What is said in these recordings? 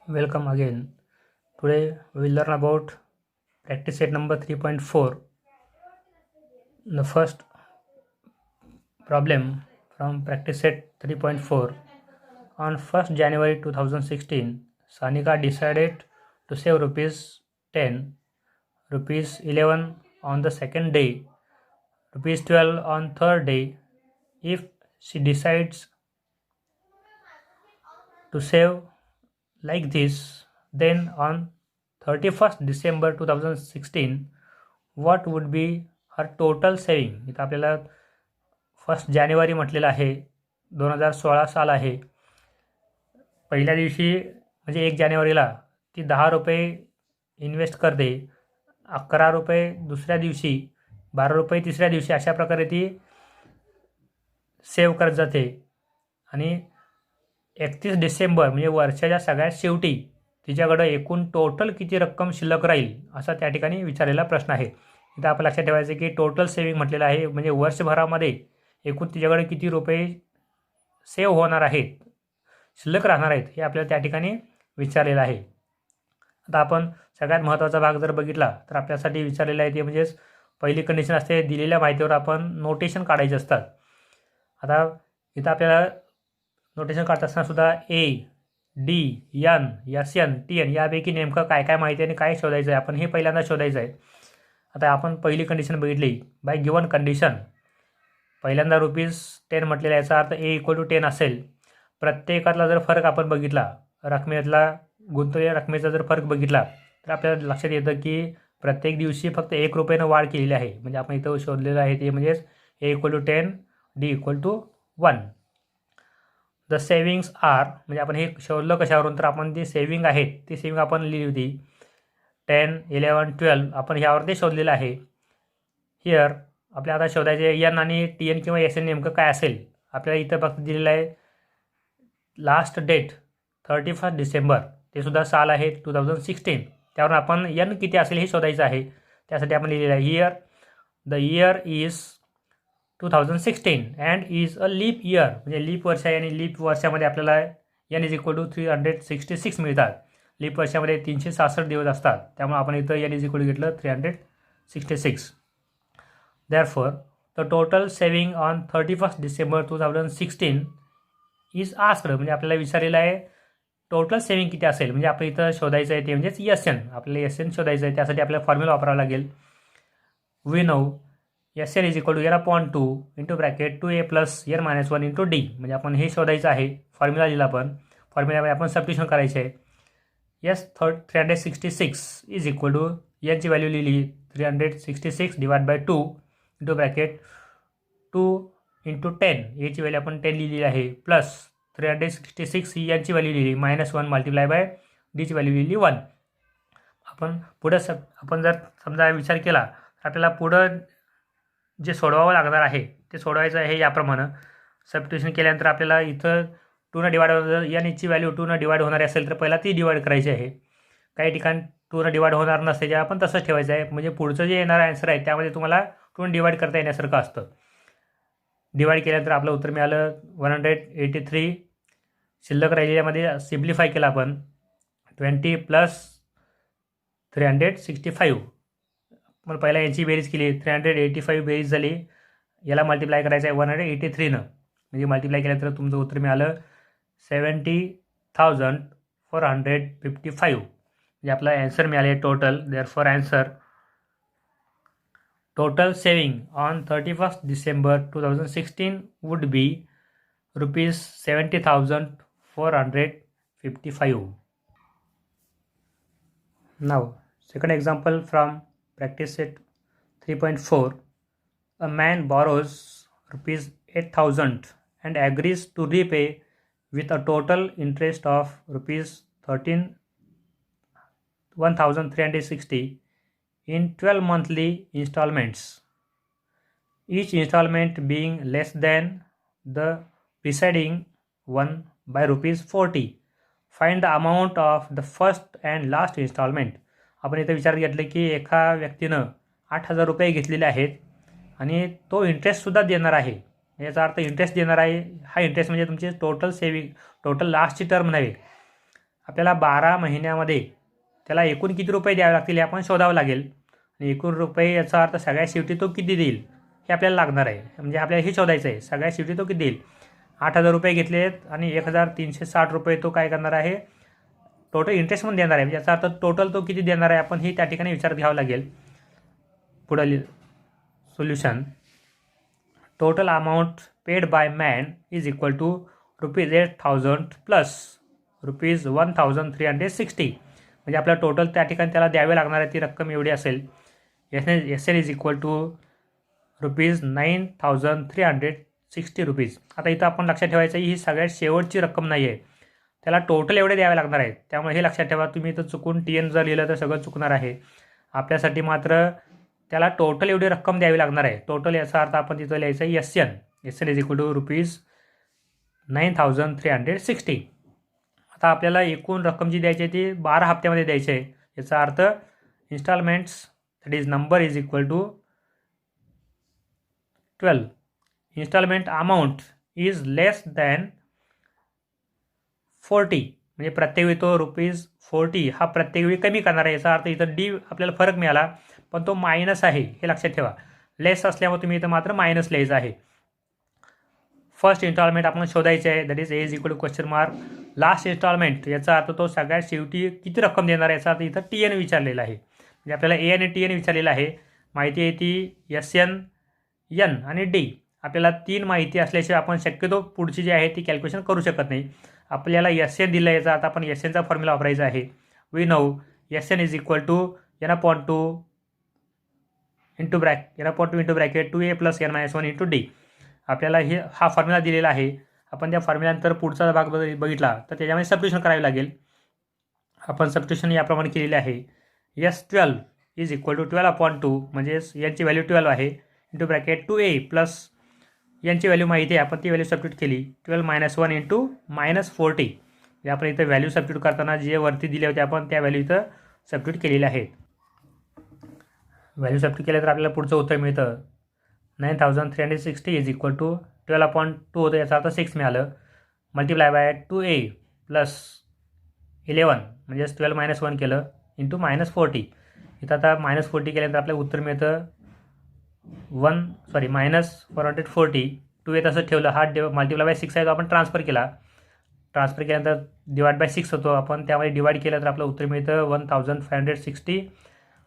Welcome again. Today we will learn about practice set number 3.4. The first problem from practice set 3.4. On 1st January 2016, Sanika decided to save rupees 10, rupees 11 on the second day, rupees 12 on third day. If she decides to save like this, then on 31st December 2016, what would be her total saving. इथं आपल्याला 1 जानेवारी म्हटलेलं आहे, 2016 साल आहे. पहिल्या दिवशी म्हणजे 1 जानेवारीला ती 10 रुपये इन्व्हेस्ट करते, 11 रुपये दुसऱ्या दिवशी, 12 रुपये तिसऱ्या दिवशी, अशा प्रकारे ती सेव्ह करत जाते. आणि 31 डिसेंबर म्हणजे वर्षाच्या सगळ्यात शेवटी तिच्याकडं एकूण टोटल किती रक्कम शिल्लक राहील असा त्या ठिकाणी विचारलेला प्रश्न आहे. इथं आपण लक्षात ठेवायचं की टोटल सेविंग म्हटलेलं आहे, म्हणजे वर्षभरामध्ये एकूण तिच्याकडे किती रुपये सेव्ह होणार आहेत, शिल्लक राहणार आहेत, हे आपल्याला त्या ठिकाणी विचारलेलं आहे. आता आपण सगळ्यात महत्त्वाचा भाग जर बघितला तर आपल्यासाठी विचारलेला आहे ते म्हणजेच पहिली कंडिशन असते, दिलेल्या माहितीवर आपण नोटेशन काढायचे असतात. आता इथं आपल्याला नोटेशन काढत असताना सुद्धा A, D, N, S N, T N यापैकी नेमकं काय काय माहिती आणि काय शोधायचं आहे, आपण हे पहिल्यांदा शोधायचं आहे. आता आपण पहिली कंडिशन बघितली, बाय गिवन कंडिशन. पहिल्यांदा रुपीज 10 म्हटलेला, याचा अर्थ ए इक्वल टू 10 असेल. प्रत्येकातला जर फरक आपण बघितला, रकमेतला गुंतवलेल्या रकमेचा जर फरक बघितला तर आपल्याला लक्षात येतं की प्रत्येक दिवशी फक्त 1 रुपयानं वाढ केलेली आहे. म्हणजे आपण इथं शोधलेलं आहे ते म्हणजेच A equal to 10, D equal to 1. The savings are, म्हणजे आपण हे शोधलं कशावरून, तर आपण जी सेविंग आहेत ती सेविंग आपण लिहिली होती 10, 11, 12 आपण ह्यावरती शोधलेलं आहे. हिअर आपल्याला आता शोधायचे एन आणि टी एन किंवा एस एन नेमकं काय असेल. आपल्याला इथं फक्त दिलेलं आहे लास्ट डेट 31 डिसेंबर, ते सुद्धा साल आहे 2016. त्यावरून आपण एन किती असेल हे शोधायचं आहे. त्यासाठी आपण लिहिलेलं आहे here the year is 2016 and is a leap year, म्हणजे लीप वर्ष आहे आणि लीप वर्षामध्ये आपल्याला एन इज इक्वल टू 366 मिळतात. लीप वर्षामध्ये 366 दिवस असतात, त्यामुळे आपण इथं एन इज इक्वल टू घेतलं 366. Therefore, the total saving on 31st December 2016 is asked, म्हणजे आपल्याला विचारलेलं आहे टोटल सेविंग किती असेल. म्हणजे आपण इथं शोधायचं आहे ते म्हणजेच एस एन, आपल्याला एस एन शोधायचं आहे. त्यासाठी आपल्याला फॉर्म्युला वापरावा लागेल. We know S N is equal to N upon 2 into bracket 2a plus N minus 1 into D, म्हणजे आपण हे शोधायचं आहे. फॉर्म्युला लिहिला आपण, फॉर्म्युल्यामध्ये आपण सबस्टिट्यूशन करायचे आहे. यस 366 इज इक्वल टू एनची व्हॅल्यू लिहिली 366 divide by 2 into bracket 2 into 10, एची व्हॅल्यू आपण 10 लिहिलेली आहे, प्लस 366 ही यांची व्हॅल्यू लिहिली, -1 मल्टिप्लाय बाय डीची व्हॅल्यू लिहिली 1. आपण पुढं आपण जर समजा विचार केला तर आपल्याला पुढं जे सोडवावं लागणार आहे ते सोडवायचं आहे याप्रमाणे. सबस्टिट्यूशन केल्यानंतर आपल्याला इथं 2 डिवाइड होणार, एनची व्हॅल्यू 2 डिवाइड होणारी असेल तर पहिला ती डिवाइड करायची आहे. काही ठिकाणी 2 डिवाइड होणार नसते, जे आपण तसंच ठेवायचं आहे. म्हणजे पुढचं जे येणारं आन्सर आहे त्यामध्ये तुम्हाला 2 डिवाइड करता येण्यासारखं असतं. डिवाइड केल्यानंतर आपलं उत्तर मिळालं 183. शिल्लक राहिलेल्यामध्ये सिम्प्लिफाय केलं आपण 20 प्लस 365. मग पहिला यांची बेरीज केली 385 बेरीज झाली, याला मल्टिप्लाय करायचं आहे 183नं, म्हणजे मल्टिप्लाय केल्यानंतर तुमचं उत्तर मिळालं 70,455. म्हणजे आपला ॲन्सर मिळाले total. Therefore answer total saving on 31st December 2016 would be rupees 70,455. Now, second example from practice set 3.4. A man borrows rupees 8,000 and agrees to repay with a total interest of rupees 1,360 in 12 monthly installments, each installment being less than the preceding one by rupees 40. Find the amount of the first and last installment. आपण इथं विचार घेतलं की एका व्यक्तीनं 8,000 रुपये घेतलेले आहेत आणि तो इंटरेस्टसुद्धा देणार आहे. याचा अर्थ इंटरेस्ट देणार आहे, हा इंटरेस्ट म्हणजे तुमची टोटल सेविंग, टोटल लास्टची टर्म नव्हे. आपल्याला 12 महिन्यामध्ये त्याला एकूण किती रुपये द्यावे लागतील हे आपण शोधावं लागेल. आणि एकूण रुपये याचा अर्थ सगळ्यात शेवटी तो किती देईल हे आपल्याला लागणार आहे. म्हणजे आपल्याला हे शोधायचं आहे सगळ्यात शेवटी तो किती देईल. 8,000 रुपये घेतले आहेत आणि 1,360 रुपये तो काय करणार आहे, टोटल इंटरेस्ट म्हणून देणार आहे. याचा अर्थ टोटल तो किती देणार आहे आपण हे त्या ठिकाणी विचारात घ्यावं लागेल. पुढील solution, total amount paid by man is equal to ₹8,000 plus ₹1,360. म्हणजे आपल्या टोटल त्या ठिकाणी त्याला द्यावे लागणार आहे ती रक्कम एवढी असेल. S N is equal to ₹9,360. आता इथं आपण लक्षात ठेवायचं ही सगळ्यात शेवटची रक्कम नाही आहे, त्याला टोटल एवढे द्यावे लागणार आहेत. त्यामुळे हे लक्षात ठेवा. तुम्ही इथं चुकून TN जर लिहिलं तर सगळं चुकणार आहे. आपल्यासाठी मात्र त्याला टोटल एवढी रक्कम द्यावी लागणार आहे. टोटल याचा अर्थ आपण तिथं लिहायचं आहे S N is equal to ₹9,360. आता आपल्याला एकूण रक्कम जी द्यायची आहे ती 12 हप्त्यामध्ये द्यायची आहे. याचा अर्थ instalments that is number is equal to 12. Instalment amount is less than 40. म्हणजे प्रत्येक वेळी तो ₹40 हा प्रत्येक वेळी कमी करणार आहे. याचा अर्थ इथं डी आपल्याला फरक मिळाला पण तो मायनस आहे हे लक्षात ठेवा. लेस असल्यामुळे तुम्ही इथं मात्र मायनस लिहायचं आहे. फर्स्ट इन्स्टॉलमेंट आपण शोधायचे आहे that is A is equal to question mark. Last instalment याचा अर्थ तो सगळ्यात शेवटी किती रक्कम देणार आहे याचा अर्थ इथं TN विचारलेला आहे. म्हणजे आपल्याला ए आणि TN विचारलेलं आहे. माहिती आहे ती SN, N आणि D. आपल्याला 3 माहिती असल्याशिवाय आपण शक्यतो पुढची जी आहे ती कॅल्क्युलेशन करू शकत नाही. आपल्याला SN दिलं याचा आता आपण SNचा फॉर्म्युला वापरायचा आहे. We know SN is equal to N/2 into bracket 2A + N-1 into D. आपल्याला हा फॉर्म्युला दिलेला आहे. आपण त्या फॉर्म्युल्यानंतर पुढचा भाग बघितला तर त्याच्यामध्ये सबस्टिट्यूशन करावे लागेल. आपण सबस्टिट्यूशन याप्रमाणे केलेले आहे. S12 इज इक्वल टू 12/2 म्हणजे यांची व्हॅल्यू 12 आहे इंटू ब्रॅकेट 2A प्लस यांची व्हॅल्यू माहिती आहे आपण ती व्हॅल्यू सबस्टिट्यूट केली 12 - 1 इंटू -40. म्हणजे आपण इथं व्हॅल्यू सबस्टिट्यूट करताना जे वरती दिले होते आपण त्या व्हॅल्यू इथं सबस्टिट्यूट केलेल्या आहेत. व्हॅल्यू सबस्टिट्यूट केलं तर आपल्याला पुढचं उत्तर मिळतं 9,360 इज इक्वल टू 12/2 होतं याचा अर्थ 6 मिळालं मल्टिप्लाय बाय 2A प्लस 11 म्हणजेच 12 - 1 केलं इंटू -40. इथं आता -40 केल्यानंतर आपल्याला उत्तर मिळतं -440. 2A तसं ठेवलं हा मल्टिप्लाय बाय 6 आहे तो आपण ट्रान्सफर केल्यानंतर डिवाइड बाय 6 होतो आपण त्यामध्ये डिवाइड केलं तर आपलं उत्तर मिळतं 1,560.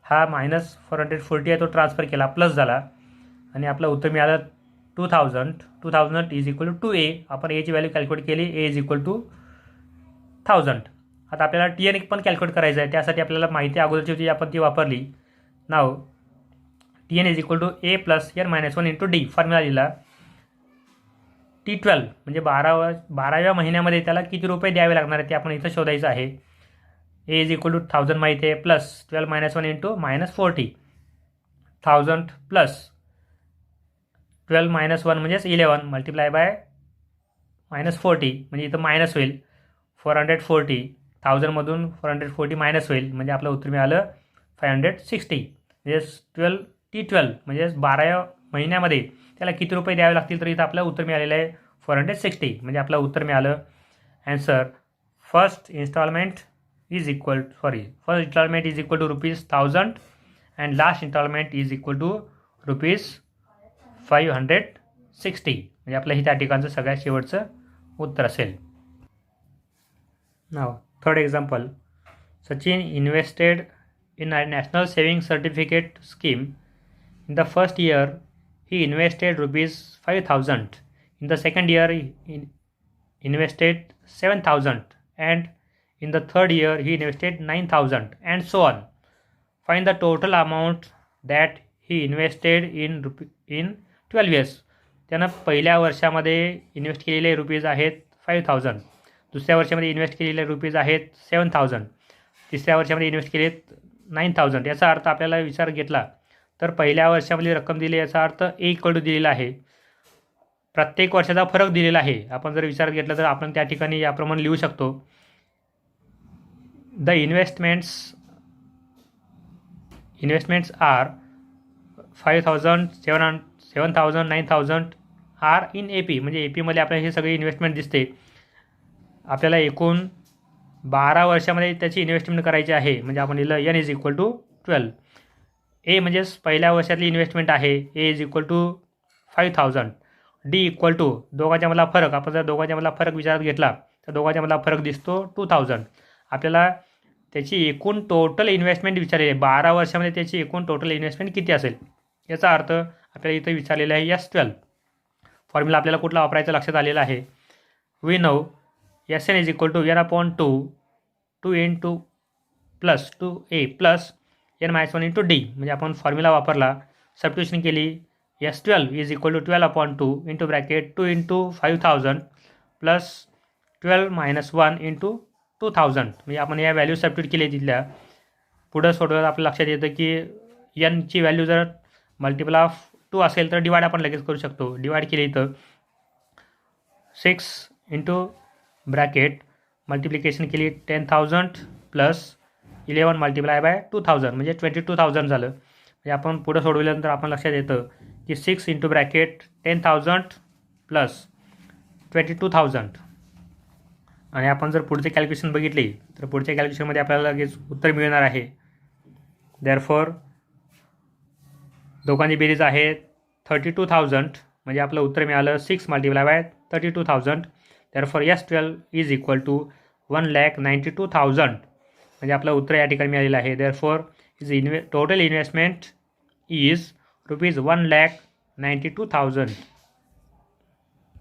हा -440 आहे तो ट्रान्सफर केला प्लस झाला आणि आपलं उत्तर मिळालं 2,000 इज इक्वल टू 2A. आपण Aची व्हॅल्यू कॅल्क्युलेट केली A इज इक्वल टू 1,000. आता आपल्याला TN पण कॅल्क्युलेट करायचं आहे. त्यासाठी आपल्याला माहिती अगोदरची होती आपण ती वापरली. नाव TN is equal to A + N-1 into D formula लिहिला. T12 म्हणजे 12व्या महिन्यामध्ये त्याला किती रुपये द्यावे लागणार आहे ते आपण इथं शोधायचं आहे. A इज इक्वल टू 1,000 माहिती आहे प्लस 12 - 1 इंटू -40. 1,000 प्लस 12 - 1 म्हणजेच 11 मल्टिप्लाय बाय -40 म्हणजे इथं मायनस होईल 440. 1,000मधून 440 मायनस होईल म्हणजे आपलं उत्तर मिळालं 560. म्हणजेच T12 म्हणजेच 12व्या महिन्यामध्ये त्याला किती रुपये द्यावे लागतील तर इथं आपलं उत्तर मिळालेलं आहे 460. म्हणजे आपलं उत्तर मिळालं answer first instalment is equal to ₹1,000 and last instalment is equal to ₹560. म्हणजे आपलं ही त्या ठिकाणचं सगळ्यात शेवटचं उत्तर असेल. Now third example, Sachin invested in a national saving certificate scheme. In the first year he invested ₹5,000. In the second year he invested 7,000 and in the third year he invested 9,000 and so on. Find the total amount that he invested in 12 years. त्यानं पहिल्या वर्षामध्ये invest केलेले rupees आहेत 5,000, दुसऱ्या वर्षामध्ये invest केलेले rupees आहेत 7,000, तिसऱ्या वर्षामध्ये इन्व्हेस्ट केलेत 9,000. याचा अर्थ आपल्याला विचार घेतला तर पहिल्या वर्षामधली रक्कम दिली याचा अर्थ A दिलेला आहे. प्रत्येक वर्षाचा फरक दिलेला आहे. आपण जर विचारात घेतलं तर आपण त्या ठिकाणी याप्रमाणे लिहू शकतो. The investments are 5,000, 7,000, 9,000 are in AP. म्हणजे AP मध्ये आपल्याला हे सगळे इन्व्हेस्टमेंट दिसते. आपल्याला एकूण 12 वर्षामध्ये त्याची इन्व्हेस्टमेंट करायची आहे, म्हणजे आपण लिहिलं N is equal to 12. A म्हणजेच पहिल्या वर्षातली इन्व्हेस्टमेंट आहे, A is equal to 5000. D equal to दोघांच्या मधला फरक, आपण जर दोघांच्या मधला फरक विचारात घेतला तर दोघांच्या मधला फरक दिसतो 2000. आपल्याला त्याची एकूण टोटल इन्व्हेस्टमेंट विचारलेली आहे, 12 वर्षामध्ये त्याची एकूण टोटल इन्व्हेस्टमेंट किती असेल. याचा अर्थ आपल्याला इथं विचारलेलं आहे S12. फॉर्म्युला आपल्याला कुठला वापरायचा लक्षात आलेला आहे. We know SN is equal to N/2 2 into plus 2A plus N-1 into D. म्हणजे आपण फॉर्म्युला वापरला, सबस्टिट्यूशन केली. S12 is equal to 12/2 into bracket 2 into 5000 plus 12 - 1 into 2000. म्हणजे आपण या व्हॅल्यू सबस्टिट्यूट केली तिथल्या. पुढं सोडवत आपल्या लक्षात येतं की एनची व्हॅल्यू जर मल्टिपल ऑफ 2 असेल तर डिवाइड आपण लगेच करू शकतो. डिवाइड केली तर 6 इंटू ब्रॅकेट मल्टिप्लिकेशन केली 10,000 प्लस 11 मल्टिप्लाय बाय 2000 म्हणजे 22,000 झालं. म्हणजे आपण पुढं सोडवल्यानंतर आपण लक्षात येतं की 6 इंटू ब्रॅकेट 10,000 प्लस 22,000. आणि आपण जर पुढचे कॅल्क्युलेशन बघितली तर पुढच्या कॅल्क्युलेशनमध्ये आपल्याला लगेच उत्तर मिळणार आहे. देअरफॉर दोघांची बेरीज आहे 32,000, म्हणजे आपलं उत्तर मिळालं 6 multiply by 32,000. Therefore S12 is equal to 1,92,000. म्हणजे आपलं उत्तर या ठिकाणी मिळालेलं आहे. Therefore total investment is ₹1,92,000.